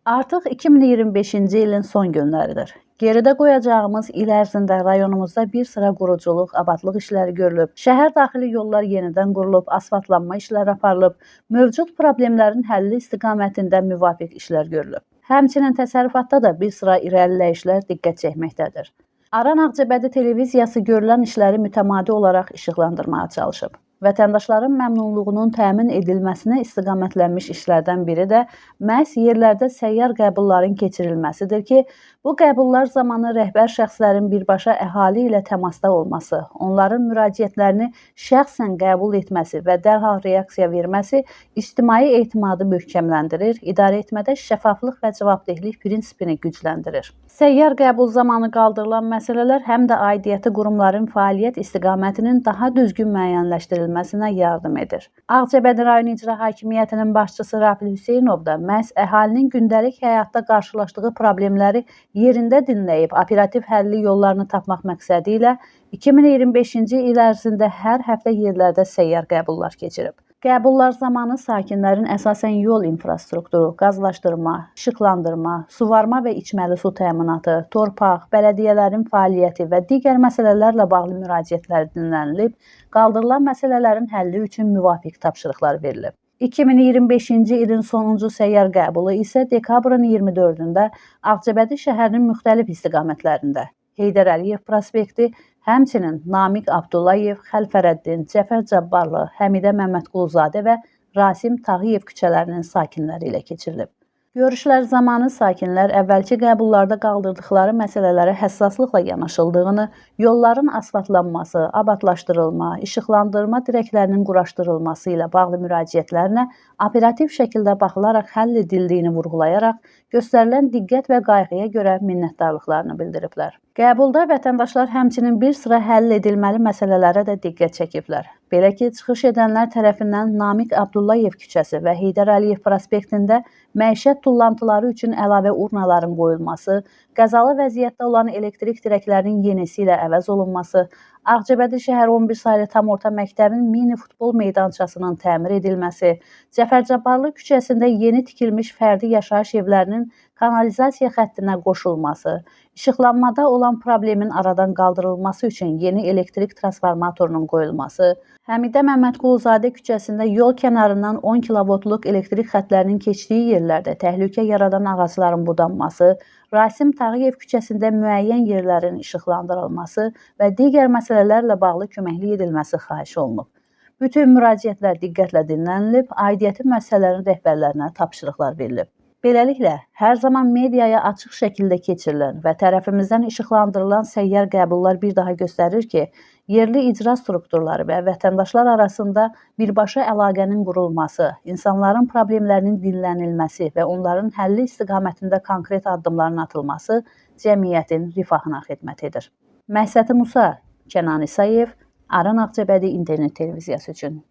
Artıq 2025-ci ilin son günləridir. Geridə qoyacağımız il ərzində rayonumuzda bir sıra quruculuq, abadlıq işləri görülüb, şəhər daxili yollar yenidən qurulub, asfaltlanma işləri aparılıb, mövcud problemlərin həlli istiqamətində müvafiq işlər görülüb. Həmçinin təsərrüfatda da bir sıra irəliləyişlər diqqət çəkməkdədir. Aran Ağcabədi televiziyası görülən işləri mütəmadi olaraq işıqlandırmağa çalışıb. Vətəndaşların məmnunluğunun təmin edilməsinə istiqamətlənmiş işlərdən biri də məhz yerlərdə səyyar qəbulların keçirilməsidir ki, bu qəbullar zamanı rəhbər şəxslərin birbaşa əhali ilə təmasda olması, onların müraciətlərini şəxsən qəbul etməsi və dərhal reaksiya verməsi ictimai etimadı möhkəmləndirir, idarəetmədə şəffaflıq və cavabdehlik prinsipini gücləndirir. Səyyar qəbul zamanı qaldırılan məsələlər həm də aidiyyəti qurumların fəaliyyət istiqamətinin daha düzgün müəyyənləşdirilməsinə yardım edir. Ağcabədi rayon icra hakimiyyətinin başçısı Rafil Hüseynov da məhz əhalinin gündəlik həyatda qarşılaşdığı problemləri yerində dinləyib, operativ həlli yollarını tapmaq məqsədi ilə 2025-ci il ərzində hər həftə yerlərdə səyyar qəbullar keçirib. Qəbullar zamanı sakinlərin əsasən yol infrastrukturu, qazlaşdırma, işıqlandırma, suvarma və içməli su təminatı, torpaq, bələdiyyələrin fəaliyyəti və digər məsələlərlə bağlı müraciətlər dinlənilib, qaldırılan məsələlərin həlli üçün müvafiq tapşırıqlar verilib. 2025-ci ilin sonuncu səyyar qəbulu isə dekabrın 24-də Ağcabədi şəhərinin müxtəlif istiqamətlərində Heydər Əliyev prospekti, həmçinin Namiq Abdullayev, Xəlfərəddin, Cəfər Cabbarlı, Həmidə Məmmədquluzadə və Rasim Tağıyev küçələrinin sakinləri ilə keçirilib. Görüşlər zamanı sakinlər əvvəlki qəbullarda qaldırdıqları məsələlərə həssaslıqla yanaşıldığını, yolların asfaltlanması, abadlaşdırılma, işıqlandırma dirəklərinin quraşdırılması ilə bağlı müraciətlərinə operativ şəkildə baxılaraq həll edildiyini vurğulayaraq, göstərilən diqqət və qayğıya görə minnətdarlıqlarını bildiriblər. Qəbulda vətəndaşlar həmçinin bir sıra həll edilməli məsələlərə də diqqət çəkiblər. Belə ki, çıxış edənlər tərəfindən Namiq Abdullayev küçəsi və Heydər Əliyev prospektində məişət tullantıları üçün əlavə urnaların qoyulması, qəzalı vəziyyətdə olan elektrik dirəklərinin yenisi ilə əvəz olunması, Ağcabədi şəhər 11 saylı tam orta məktəbin mini futbol meydançasının təmir edilməsi, Cəfər Cabbarlı küçəsində yeni tikilmiş fərdi yaşayış evlərinin kanalizasiya xəttinə qoşulması, işıqlanmada olan problemin aradan qaldırılması üçün yeni elektrik transformatorunun qoyulması, Həmidə Məmmədquluzadə küçəsində yol kənarından 10 kilovoltluq elektrik xətlərinin keçdiyi yerlərdə təhlükə yaradan ağacların budanması, Rasim Tağıyev küçəsində müəyyən yerlərin işıqlandırılması və digər məsələlərlə bağlı köməklik edilməsi xahiş olunub. Bütün müraciətlər diqqətlə dinlənilib, aidiyyəti müəssisələrin rəhbərlərinə tapşırıqlar verilib. Beləliklə, hər zaman mediaya açıq şəkildə keçirilən və tərəfimizdən işıqlandırılan səyyar qəbullar bir daha göstərir ki, yerli icra strukturları və vətəndaşlar arasında birbaşa əlaqənin qurulması, insanların problemlərinin dinlənilməsi və onların həlli istiqamətində konkret addımların atılması cəmiyyətin rifahına xidmət edir. Məhsəti Musa, Kənan İsayev, Aran Ağcabədi İnternet televiziyası üçün.